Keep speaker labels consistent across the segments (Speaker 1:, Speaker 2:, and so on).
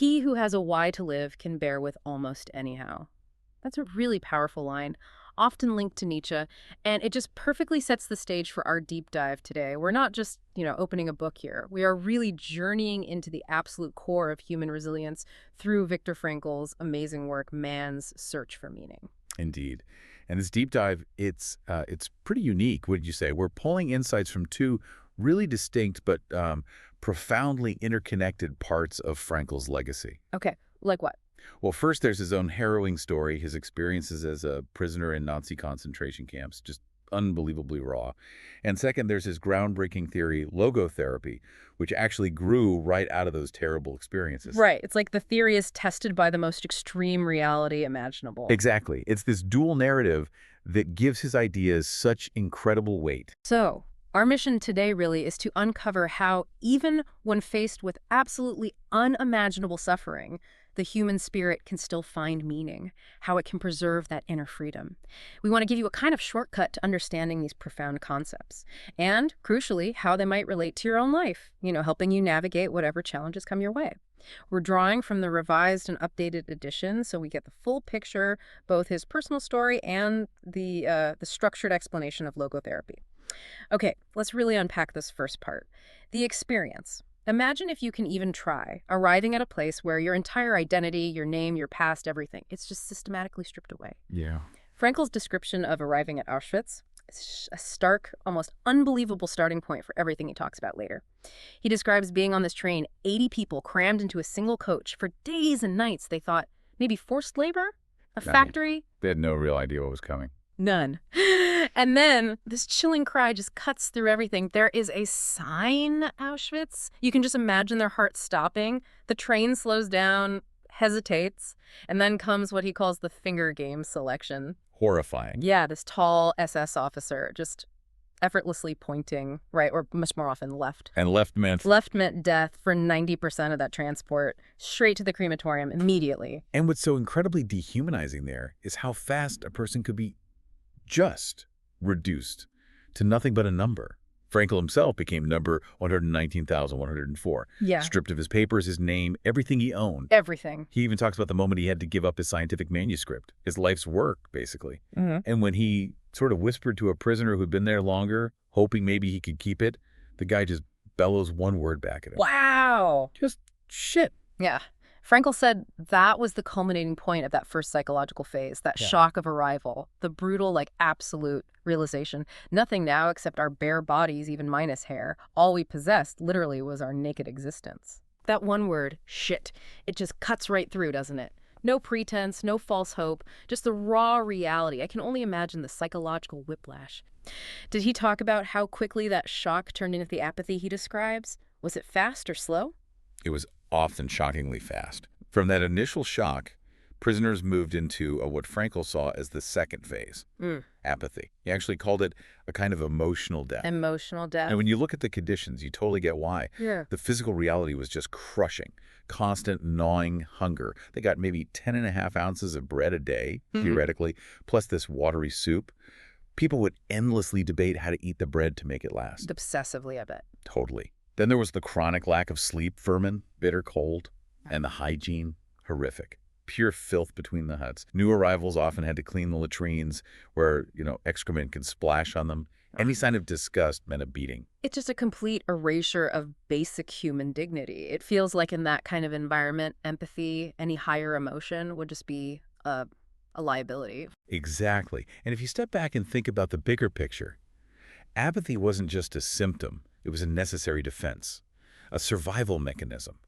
Speaker 1: He who has a why to live can bear with almost anyhow. That's a really powerful line, often linked to Nietzsche, and it just perfectly sets the stage for our deep dive today. We're not just, opening a book here. We are really journeying into the absolute core of human resilience through Viktor Frankl's amazing work, Man's Search for Meaning.
Speaker 2: Indeed. And this deep dive, it's pretty unique, would you say? We're pulling insights from two really distinct but profoundly interconnected parts of Frankl's legacy.
Speaker 1: Okay, like what?
Speaker 2: Well, first, there's his own harrowing story, his experiences as a prisoner in Nazi concentration camps, just unbelievably raw. And second, there's his groundbreaking theory, logotherapy, which actually grew right out of those terrible experiences.
Speaker 1: Right. It's like the theory is tested by the most extreme reality imaginable.
Speaker 2: Exactly. It's this dual narrative that gives his ideas such incredible weight.
Speaker 1: So, our mission today really is to uncover how, even when faced with absolutely unimaginable suffering, the human spirit can still find meaning, how it can preserve that inner freedom. We want to give you a kind of shortcut to understanding these profound concepts, and, crucially, how they might relate to your own life, helping you navigate whatever challenges come your way. We're drawing from the revised and updated edition, so we get the full picture, both his personal story and the structured explanation of logotherapy. Okay, let's really unpack this first part. The experience. Imagine if you can even try arriving at a place where your entire identity, your name, your past, everything, it's just systematically stripped away.
Speaker 2: Yeah.
Speaker 1: Frankl's description of arriving at Auschwitz is a stark, almost unbelievable starting point for everything he talks about later. He describes being on this train, 80 people crammed into a single coach for days and nights. They thought maybe forced labor? A factory?
Speaker 2: They had no real idea what was coming.
Speaker 1: None. And then this chilling cry just cuts through everything. There is a sign, Auschwitz. You can just imagine their hearts stopping. The train slows down, hesitates, and then comes what he calls the finger game selection.
Speaker 2: Horrifying.
Speaker 1: Yeah, this tall SS officer just effortlessly pointing right, or much more often left.
Speaker 2: And left meant?
Speaker 1: Left meant death for 90% of that transport, straight to the crematorium immediately.
Speaker 2: And what's so incredibly dehumanizing there is how fast a person could be just reduced to nothing but a number. Frankl himself became number 119,104.
Speaker 1: Yeah.
Speaker 2: Stripped of his papers, his name, everything he owned.
Speaker 1: Everything.
Speaker 2: He even talks about the moment he had to give up his scientific manuscript, his life's work, basically.
Speaker 1: Mm-hmm.
Speaker 2: And when he sort of whispered to a prisoner who'd been there longer, hoping maybe he could keep it, the guy just bellows one word back at him.
Speaker 1: Wow.
Speaker 2: Just shit.
Speaker 1: Yeah. Frankl said that was the culminating point of that first psychological phase, that shock of arrival, the brutal, absolute realization. Nothing now except our bare bodies, even minus hair. All we possessed, literally, was our naked existence. That one word, shit, it just cuts right through, doesn't it? No pretense, no false hope, just the raw reality. I can only imagine the psychological whiplash. Did he talk about how quickly that shock turned into the apathy he describes? Was it fast or slow?
Speaker 2: It was often shockingly fast. From that initial shock, prisoners moved into what Frankl saw as the second phase, apathy. He actually called it a kind of emotional death.
Speaker 1: Emotional death.
Speaker 2: And when you look at the conditions, you totally get why.
Speaker 1: Yeah.
Speaker 2: The physical reality was just crushing, constant gnawing hunger. They got maybe 10.5 ounces of bread a day, theoretically, plus this watery soup. People would endlessly debate how to eat the bread to make it last.
Speaker 1: Obsessively, I bet.
Speaker 2: Totally. Then there was the chronic lack of sleep, vermin, bitter cold, and the hygiene, horrific. Pure filth between the huts. New arrivals often had to clean the latrines where, excrement could splash on them. Any sign of disgust meant a beating.
Speaker 1: It's just a complete erasure of basic human dignity. It feels like in that kind of environment, empathy, any higher emotion would just be a liability.
Speaker 2: Exactly. And if you step back and think about the bigger picture, apathy wasn't just a symptom. It was a necessary defense, a survival mechanism.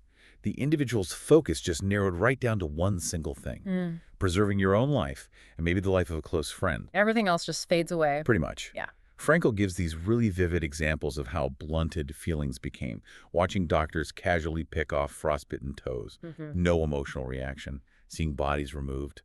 Speaker 2: The individual's focus just narrowed right down to one single thing, preserving your own life and maybe the life of a close friend.
Speaker 1: Everything else just fades away.
Speaker 2: Pretty much.
Speaker 1: Yeah.
Speaker 2: Frankl gives these really vivid examples of how blunted feelings became, watching doctors casually pick off frostbitten toes, no emotional reaction, seeing bodies removed,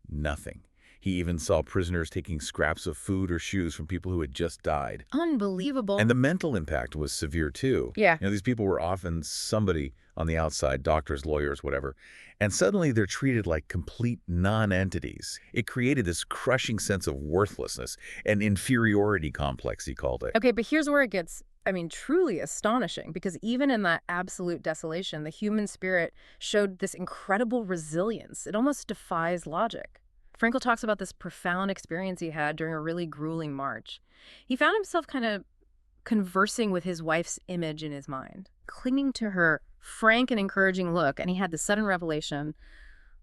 Speaker 2: nothing. He even saw prisoners taking scraps of food or shoes from people who had just died.
Speaker 1: Unbelievable.
Speaker 2: And the mental impact was severe, too.
Speaker 1: Yeah.
Speaker 2: These people were often somebody on the outside, doctors, lawyers, whatever. And suddenly they're treated like complete non-entities. It created this crushing sense of worthlessness, an inferiority complex, he called it.
Speaker 1: Okay, but here's where it gets I mean, truly astonishing, because even in that absolute desolation, the human spirit showed this incredible resilience. It almost defies logic. Frankl talks about this profound experience he had during a really grueling march. He found himself kind of conversing with his wife's image in his mind, clinging to her frank and encouraging look, and he had the sudden revelation: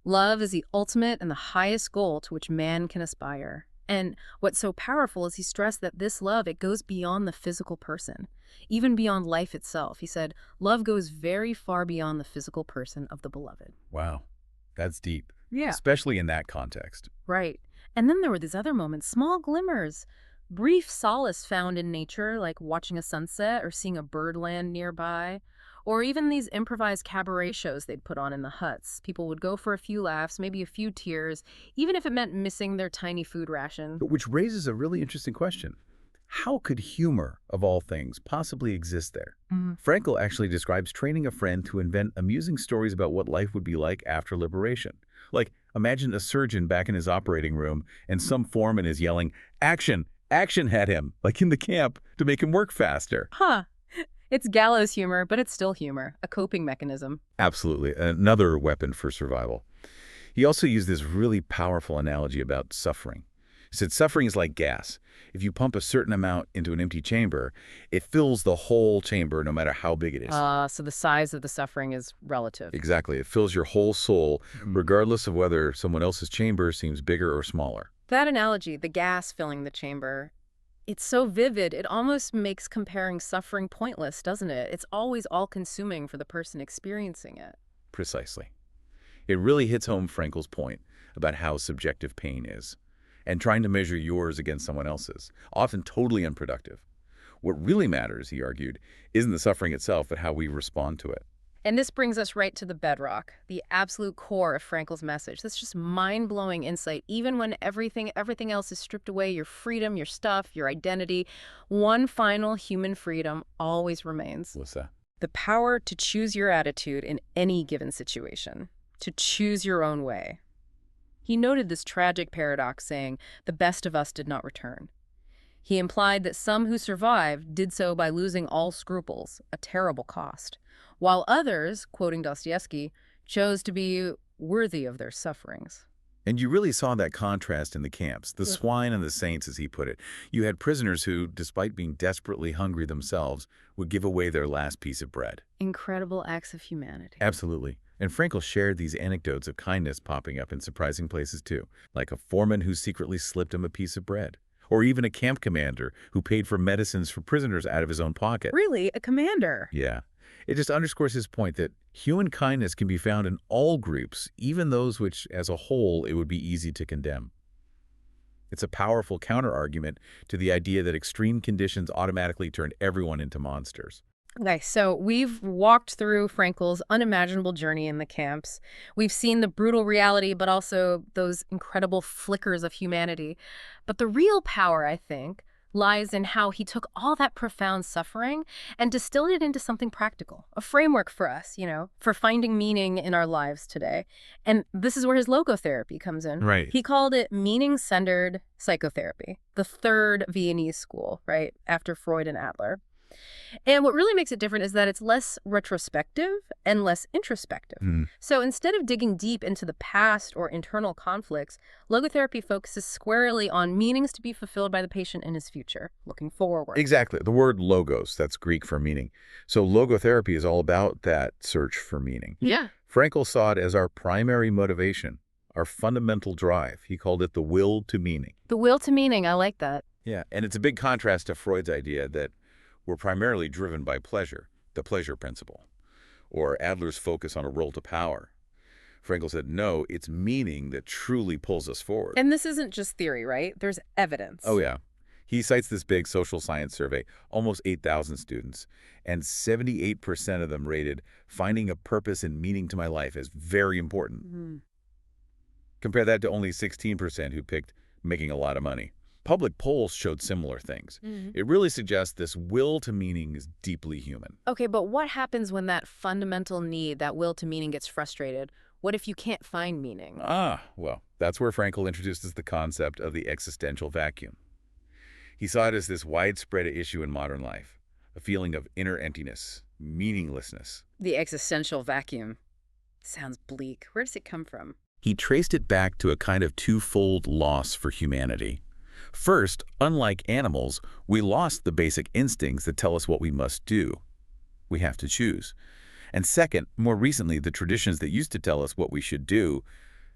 Speaker 1: love is the ultimate and the highest goal to which man can aspire. And what's so powerful is he stressed that this love, it goes beyond the physical person, even beyond life itself. He said, love goes very far beyond the physical person of the beloved.
Speaker 2: Wow, that's deep.
Speaker 1: Yeah.
Speaker 2: Especially in that context.
Speaker 1: Right. And then there were these other moments, small glimmers, brief solace found in nature, like watching a sunset or seeing a bird land nearby, or even these improvised cabaret shows they'd put on in the huts. People would go for a few laughs, maybe a few tears, even if it meant missing their tiny food ration.
Speaker 2: Which raises a really interesting question. How could humor, of all things, possibly exist there? Frankl actually describes training a friend to invent amusing stories about what life would be like after liberation. Like, imagine a surgeon back in his operating room and some foreman is yelling, "Action! Action!" at him, like in the camp, to make him work faster.
Speaker 1: Huh. It's gallows humor, but it's still humor, a coping mechanism.
Speaker 2: Absolutely. Another weapon for survival. He also used this really powerful analogy about suffering. He said suffering is like gas. If you pump a certain amount into an empty chamber, it fills the whole chamber no matter how big it is.
Speaker 1: So the size of the suffering is relative.
Speaker 2: Exactly. It fills your whole soul, regardless of whether someone else's chamber seems bigger or smaller.
Speaker 1: That analogy, the gas filling the chamber, it's so vivid, it almost makes comparing suffering pointless, doesn't it? It's always all-consuming for the person experiencing it.
Speaker 2: Precisely. It really hits home Frankl's point about how subjective pain is, and trying to measure yours against someone else's, often totally unproductive. What really matters, he argued, isn't the suffering itself, but how we respond to it.
Speaker 1: And this brings us right to the bedrock, the absolute core of Frankl's message. That's just mind-blowing insight. Even when everything else is stripped away, your freedom, your stuff, your identity, one final human freedom always remains.
Speaker 2: What's that?
Speaker 1: The power to choose your attitude in any given situation, to choose your own way. He noted this tragic paradox, saying, the best of us did not return. He implied that some who survived did so by losing all scruples, a terrible cost, while others, quoting Dostoevsky, chose to be worthy of their sufferings.
Speaker 2: And you really saw that contrast in the camps, the swine and the saints, as he put it. You had prisoners who, despite being desperately hungry themselves, would give away their last piece of bread.
Speaker 1: Incredible acts of humanity.
Speaker 2: Absolutely. And Frankl shared these anecdotes of kindness popping up in surprising places too, like a foreman who secretly slipped him a piece of bread, or even a camp commander who paid for medicines for prisoners out of his own pocket.
Speaker 1: Really? A commander?
Speaker 2: Yeah. It just underscores his point that human kindness can be found in all groups, even those which, as a whole, it would be easy to condemn. It's a powerful counter-argument to the idea that extreme conditions automatically turn everyone into monsters.
Speaker 1: Okay, so we've walked through Frankl's unimaginable journey in the camps. We've seen the brutal reality, but also those incredible flickers of humanity. But the real power, I think, lies in how he took all that profound suffering and distilled it into something practical, a framework for us, for finding meaning in our lives today. And this is where his logotherapy comes in.
Speaker 2: Right.
Speaker 1: He called it meaning-centered psychotherapy, the third Viennese school, right, after Freud and Adler. And what really makes it different is that it's less retrospective and less introspective. So instead of digging deep into the past or internal conflicts, logotherapy focuses squarely on meanings to be fulfilled by the patient in his future, looking forward.
Speaker 2: Exactly. The word logos, that's Greek for meaning. So logotherapy is all about that search for meaning.
Speaker 1: Yeah.
Speaker 2: Frankl saw it as our primary motivation, our fundamental drive. He called it the will to meaning.
Speaker 1: The will to meaning, I like that.
Speaker 2: Yeah, and it's a big contrast to Freud's idea that we're primarily driven by pleasure, the pleasure principle, or Adler's focus on a role to power. Frankl said, no, it's meaning that truly pulls us forward.
Speaker 1: And this isn't just theory, right? There's evidence.
Speaker 2: Oh, yeah. He cites this big social science survey, almost 8,000 students, and 78% of them rated finding a purpose and meaning to my life as very important. Compare that to only 16% who picked making a lot of money. Public polls showed similar things. It really suggests this will to meaning is deeply human.
Speaker 1: Okay, but what happens when that fundamental need, that will to meaning, gets frustrated? What if you can't find meaning?
Speaker 2: Well, that's where Frankl introduces the concept of the existential vacuum. He saw it as this widespread issue in modern life, a feeling of inner emptiness, meaninglessness.
Speaker 1: The existential vacuum. Sounds bleak. Where does it come from?
Speaker 2: He traced it back to a kind of twofold loss for humanity. First, unlike animals, we lost the basic instincts that tell us what we must do. We have to choose. And second, more recently, the traditions that used to tell us what we should do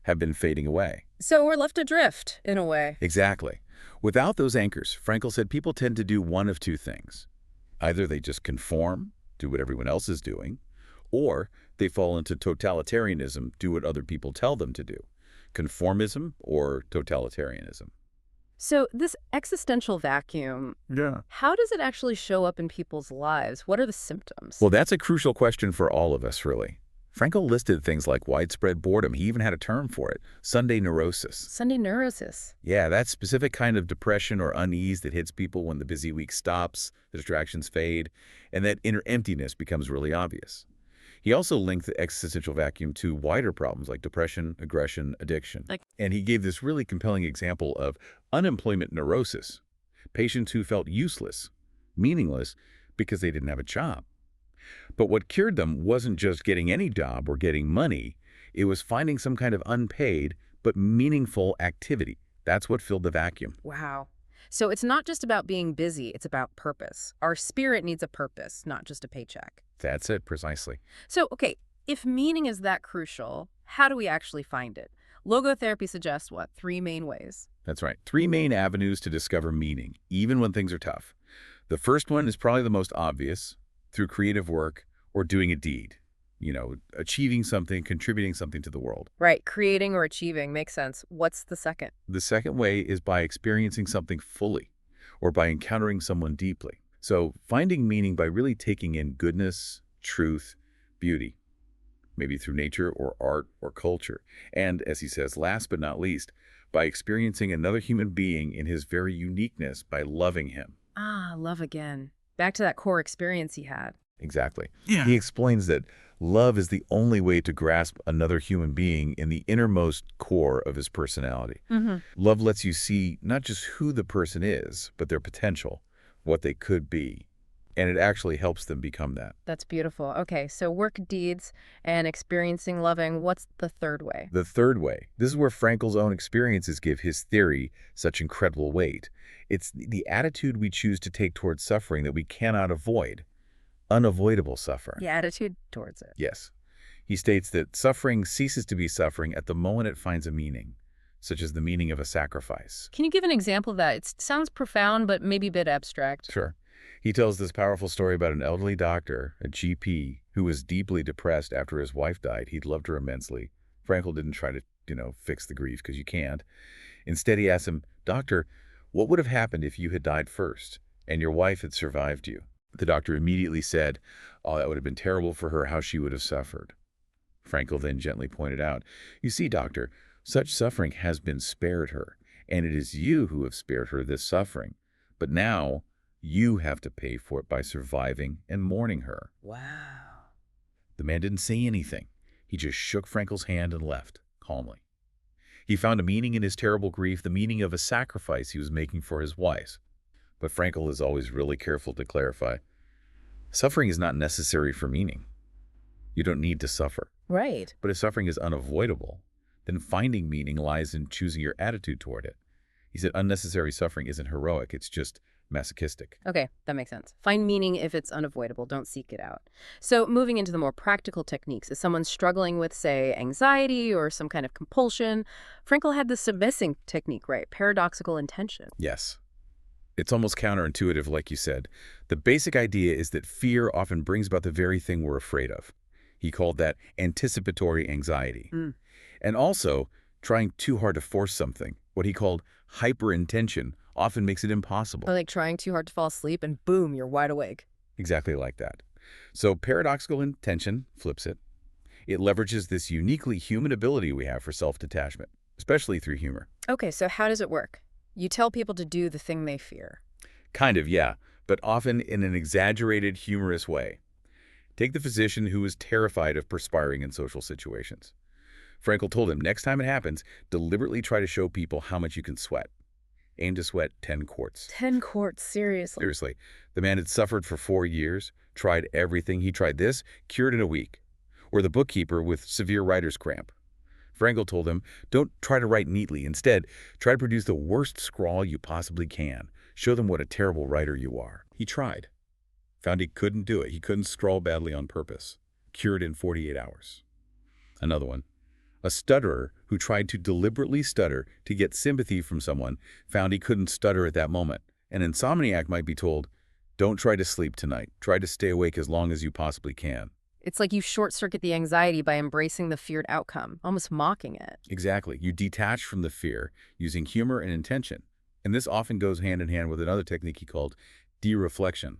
Speaker 2: have been fading away.
Speaker 1: So we're left adrift, in a way.
Speaker 2: Exactly. Without those anchors, Frankl said people tend to do one of two things. Either they just conform, do what everyone else is doing, or they fall into totalitarianism, do what other people tell them to do. Conformism or totalitarianism.
Speaker 1: So this existential vacuum,
Speaker 2: Yeah.
Speaker 1: how does it actually show up in people's lives? What are the symptoms?
Speaker 2: Well, that's a crucial question for all of us, really. Frankl listed things like widespread boredom. He even had a term for it, Sunday neurosis.
Speaker 1: Sunday neurosis.
Speaker 2: Yeah, that specific kind of depression or unease that hits people when the busy week stops, the distractions fade, and that inner emptiness becomes really obvious. He also linked the existential vacuum to wider problems like depression, aggression, addiction. And he gave this really compelling example of unemployment neurosis, patients who felt useless, meaningless, because they didn't have a job. But what cured them wasn't just getting any job or getting money. It was finding some kind of unpaid but meaningful activity. That's what filled the vacuum.
Speaker 1: Wow. So it's not just about being busy, it's about purpose. Our spirit needs a purpose, not just a paycheck.
Speaker 2: That's it, precisely.
Speaker 1: So, okay, if meaning is that crucial, how do we actually find it? Logotherapy suggests what? 3 main ways.
Speaker 2: That's right. 3 main avenues to discover meaning, even when things are tough. The first one is probably the most obvious, through creative work or doing a deed. Achieving something, contributing something to the world.
Speaker 1: Right, creating or achieving makes sense. What's the second?
Speaker 2: The second way is by experiencing something fully or by encountering someone deeply. So finding meaning by really taking in goodness, truth, beauty, maybe through nature or art or culture. And as he says, last but not least, by experiencing another human being in his very uniqueness by loving him.
Speaker 1: Ah, love again. Back to that core experience he had.
Speaker 2: Exactly.
Speaker 3: Yeah.
Speaker 2: He explains that love is the only way to grasp another human being in the innermost core of his personality. Love lets you see not just who the person is, but their potential, what they could be. And it actually helps them become that.
Speaker 1: That's beautiful. Okay, so work deeds and experiencing loving. What's the third way?
Speaker 2: The third way, this is where Frankl's own experiences give his theory such incredible weight. It's the attitude we choose to take towards suffering that we cannot avoid. Unavoidable suffering.
Speaker 1: The attitude towards it.
Speaker 2: Yes. He states that suffering ceases to be suffering at the moment it finds a meaning, such as the meaning of a sacrifice.
Speaker 1: Can you give an example of that? It sounds profound, but maybe a bit abstract.
Speaker 2: Sure. He tells this powerful story about an elderly doctor, a GP, who was deeply depressed after his wife died. He'd loved her immensely. Frankl didn't try to, fix the grief, because you can't. Instead, he asked him, "Doctor, what would have happened if you had died first and your wife had survived you?" The doctor immediately said, "Oh, that would have been terrible for her, how she would have suffered." Frankl then gently pointed out, "You see, doctor, such suffering has been spared her, and it is you who have spared her this suffering. But now you have to pay for it by surviving and mourning her."
Speaker 1: Wow.
Speaker 2: The man didn't say anything. He just shook Frankl's hand and left, calmly. He found a meaning in his terrible grief, the meaning of a sacrifice he was making for his wife. But Frankl is always really careful to clarify, suffering is not necessary for meaning. You don't need to suffer.
Speaker 1: Right.
Speaker 2: But if suffering is unavoidable, then finding meaning lies in choosing your attitude toward it. He said unnecessary suffering isn't heroic, it's just masochistic.
Speaker 1: Okay, that makes sense. Find meaning if it's unavoidable. Don't seek it out. So moving into the more practical techniques, if someone's struggling with, say, anxiety or some kind of compulsion, Frankl had the submissing technique, right? Paradoxical intention.
Speaker 2: Yes. It's almost counterintuitive, like you said. The basic idea is that fear often brings about the very thing we're afraid of. He called that anticipatory anxiety. And also, trying too hard to force something, what he called hyperintention, often makes it impossible.
Speaker 1: Or like trying too hard to fall asleep and boom, you're wide awake.
Speaker 2: Exactly like that. So paradoxical intention flips it. It leverages this uniquely human ability we have for self-detachment, especially through humor.
Speaker 1: Okay, so how does it work? You tell people to do the thing they fear.
Speaker 2: Kind of, yeah, but often in an exaggerated, humorous way. Take the physician who is terrified of perspiring in social situations. Frankl told him, next time it happens, deliberately try to show people how much you can sweat. aimed to sweat 10 quarts.
Speaker 1: 10 quarts, seriously.
Speaker 2: Seriously, the man had suffered for 4 years, tried everything. He tried this, cured in a week. Or the bookkeeper with severe writer's cramp. Frankl told him, don't try to write neatly. Instead, try to produce the worst scrawl you possibly can. Show them what a terrible writer you are. He tried. Found he couldn't do it. He couldn't scrawl badly on purpose. Cured in 48 hours. Another one. A stutterer who tried to deliberately stutter to get sympathy from someone found he couldn't stutter at that moment. An insomniac might be told, don't try to sleep tonight. Try to stay awake as long as you possibly can.
Speaker 1: It's like you short-circuit the anxiety by embracing the feared outcome, almost mocking it.
Speaker 2: Exactly. You detach from the fear using humor and intention. And this often goes hand in hand with another technique he called dereflection.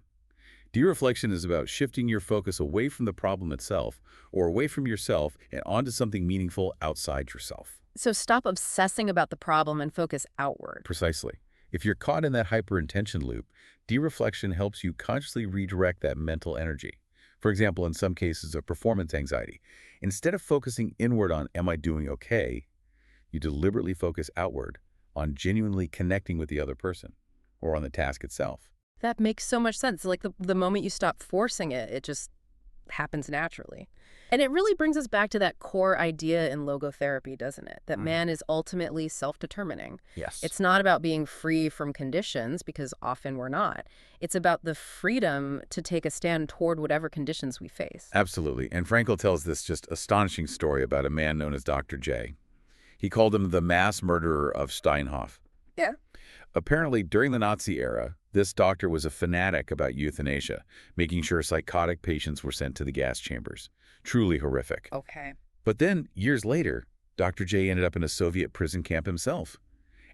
Speaker 2: Dereflection is about shifting your focus away from the problem itself or away from yourself and onto something meaningful outside yourself.
Speaker 1: So stop obsessing about the problem and focus outward.
Speaker 2: Precisely. If you're caught in that hyper-intention loop, dereflection helps you consciously redirect that mental energy. For example, in some cases of performance anxiety, instead of focusing inward on, am I doing okay, you deliberately focus outward on genuinely connecting with the other person or on the task itself.
Speaker 1: That makes so much sense. Like the moment you stop forcing it, it just happens naturally. And it really brings us back to that core idea in logotherapy, doesn't it? That man is ultimately self-determining.
Speaker 2: Yes.
Speaker 1: It's not about being free from conditions, because often we're not. It's about the freedom to take a stand toward whatever conditions we face.
Speaker 2: Absolutely. And Frankl tells this just astonishing story about a man known as Dr. J. He called him the mass murderer of Steinhoff.
Speaker 1: Yeah.
Speaker 2: Apparently, during the Nazi era, this doctor was a fanatic about euthanasia, making sure psychotic patients were sent to the gas chambers. Truly horrific.
Speaker 1: Okay.
Speaker 2: But then, years later, Dr. J ended up in a Soviet prison camp himself.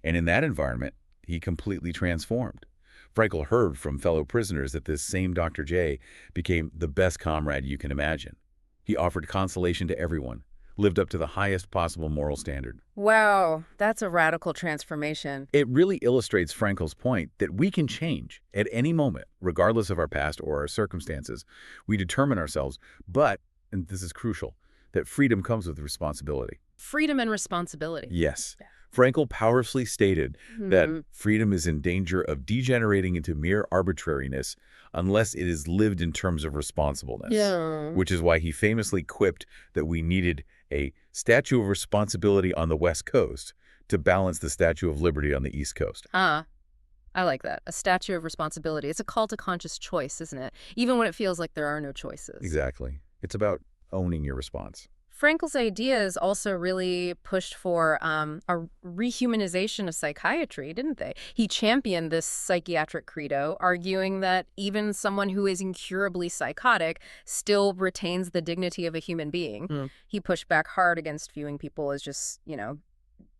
Speaker 2: And in that environment, he completely transformed. Frankl heard from fellow prisoners that this same Dr. J became the best comrade you can imagine. He offered consolation to everyone, lived up to the highest possible moral standard.
Speaker 1: Wow, that's a radical transformation.
Speaker 2: It really illustrates Frankl's point that we can change at any moment, regardless of our past or our circumstances. We determine ourselves, but, and this is crucial, that freedom comes with responsibility.
Speaker 1: Freedom and responsibility.
Speaker 2: Yes. Frankl powerfully stated that freedom is in danger of degenerating into mere arbitrariness unless it is lived in terms of responsibleness.
Speaker 1: Yeah.
Speaker 2: Which is why he famously quipped that we needed a Statue of Responsibility on the West Coast to balance the Statue of Liberty on the East Coast.
Speaker 1: I like that. A statue of responsibility. It's a call to conscious choice, isn't it? Even when it feels like there are no choices.
Speaker 2: Exactly. It's about owning your response.
Speaker 1: Frankl's ideas also really pushed for a rehumanization of psychiatry, didn't they? He championed this psychiatric credo, arguing that even someone who is incurably psychotic still retains the dignity of a human being. He pushed back hard against viewing people as just,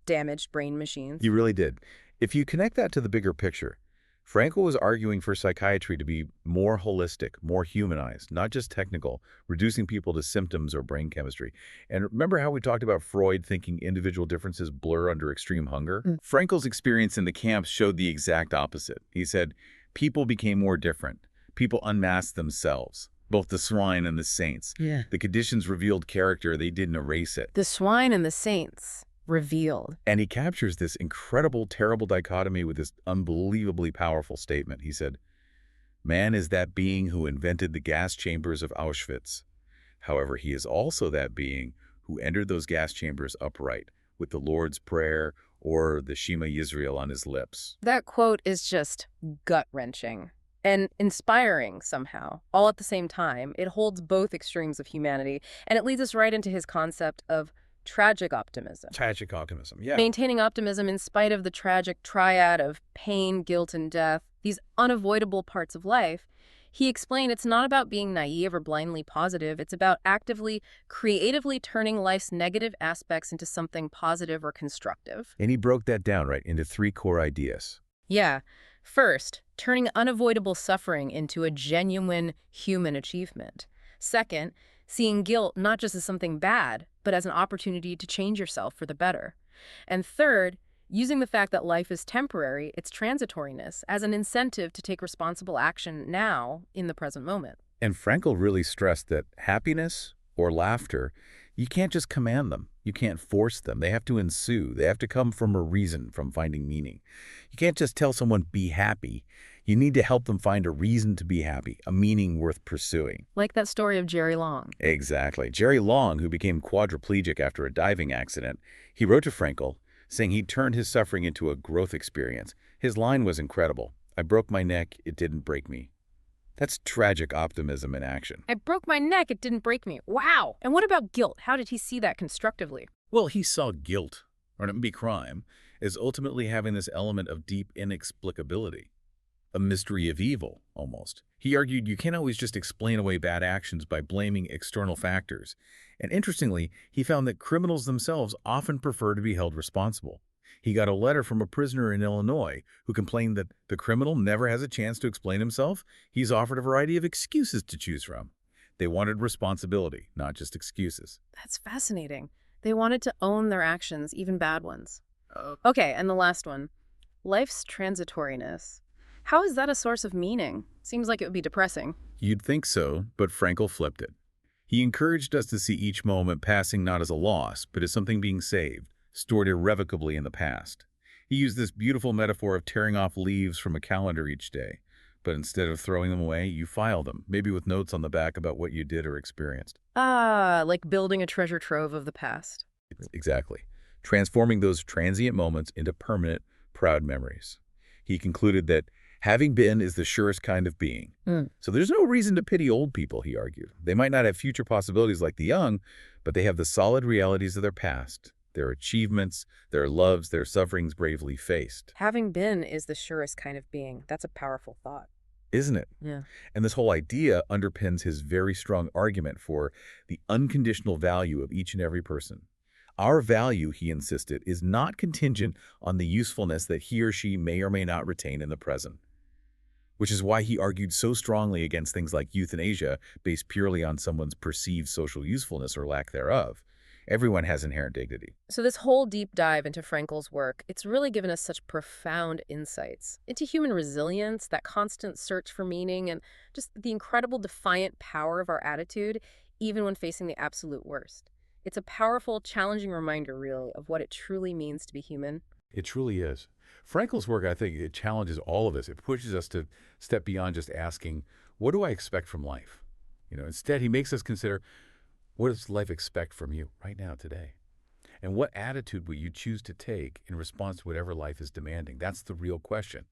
Speaker 1: damaged brain machines.
Speaker 2: You really did. If you connect that to the bigger picture, Frankl was arguing for psychiatry to be more holistic, more humanized, not just technical, reducing people to symptoms or brain chemistry. And remember how we talked about Freud thinking individual differences blur under extreme hunger? Frankl's experience in the camps showed the exact opposite. He said, people became more different. People unmasked themselves, both the swine and the saints.
Speaker 1: Yeah.
Speaker 2: The conditions revealed character. They didn't erase it.
Speaker 1: The swine and the saints. Revealed.
Speaker 2: And he captures this incredible, terrible dichotomy with this unbelievably powerful statement. He said, man is that being who invented the gas chambers of Auschwitz. However, he is also that being who entered those gas chambers upright, with the Lord's Prayer or the Shema Yisrael on his lips.
Speaker 1: That quote is just gut-wrenching and inspiring somehow, all at the same time. It holds both extremes of humanity, and it leads us right into his concept of tragic optimism.
Speaker 2: Tragic optimism, yeah.
Speaker 1: Maintaining optimism in spite of the tragic triad of pain, guilt, and death, these unavoidable parts of life. He explained it's not about being naive or blindly positive. It's about actively, creatively turning life's negative aspects into something positive or constructive.
Speaker 2: And he broke that down, right, into 3 core ideas.
Speaker 1: Yeah. First, turning unavoidable suffering into a genuine human achievement. Second, seeing guilt not just as something bad, but as an opportunity to change yourself for the better. And third, using the fact that life is temporary, its transitoriness, as an incentive to take responsible action now in the present moment.
Speaker 2: And Frankl really stressed that happiness or laughter, You can't just command them. You can't force them. They have to ensue. They have to come from a reason, from finding meaning. You can't just tell someone, be happy. You need to help them find a reason to be happy, a meaning worth pursuing.
Speaker 1: Like that story of Jerry Long.
Speaker 2: Exactly. Jerry Long, who became quadriplegic after a diving accident, he wrote to Frankl, saying he turned his suffering into a growth experience. His line was incredible. I broke my neck, it didn't break me. That's tragic optimism in action.
Speaker 1: I broke my neck, it didn't break me. Wow! And what about guilt? How did he see that constructively?
Speaker 2: Well, he saw guilt, or maybe crime, as ultimately having this element of deep inexplicability. A mystery of evil, almost. He argued you can't always just explain away bad actions by blaming external factors. And interestingly, he found that criminals themselves often prefer to be held responsible. He got a letter from a prisoner in Illinois who complained that the criminal never has a chance to explain himself. He's offered a variety of excuses to choose from. They wanted responsibility, not just excuses.
Speaker 1: That's fascinating. They wanted to own their actions, even bad ones. Okay, and the last one. Life's transitoriness. How is that a source of meaning? Seems like it would be depressing.
Speaker 2: You'd think so, but Frankl flipped it. He encouraged us to see each moment passing not as a loss, but as something being saved, stored irrevocably in the past. He used this beautiful metaphor of tearing off leaves from a calendar each day, but instead of throwing them away, you file them, maybe with notes on the back about what you did or experienced.
Speaker 1: Ah, like building a treasure trove of the past.
Speaker 2: Exactly. Transforming those transient moments into permanent, proud memories. He concluded that having been is the surest kind of being. So there's no reason to pity old people, he argued. They might not have future possibilities like the young, but they have the solid realities of their past, their achievements, their loves, their sufferings bravely faced.
Speaker 1: Having been is the surest kind of being. That's a powerful thought.
Speaker 2: Isn't it?
Speaker 1: Yeah.
Speaker 2: And this whole idea underpins his very strong argument for the unconditional value of each and every person. Our value, he insisted, is not contingent on the usefulness that he or she may or may not retain in the present. Which is why he argued so strongly against things like euthanasia based purely on someone's perceived social usefulness or lack thereof. Everyone has inherent dignity.
Speaker 1: So this whole deep dive into Frankl's work, it's really given us such profound insights into human resilience, that constant search for meaning, and just the incredible defiant power of our attitude, even when facing the absolute worst. It's a powerful, challenging reminder, really, of what it truly means to be human.
Speaker 2: It truly is. Frankl's work, I think, it challenges all of us. It pushes us to step beyond just asking, what do I expect from life? Instead, he makes us consider, what does life expect from you right now, today? And what attitude will you choose to take in response to whatever life is demanding? That's the real question.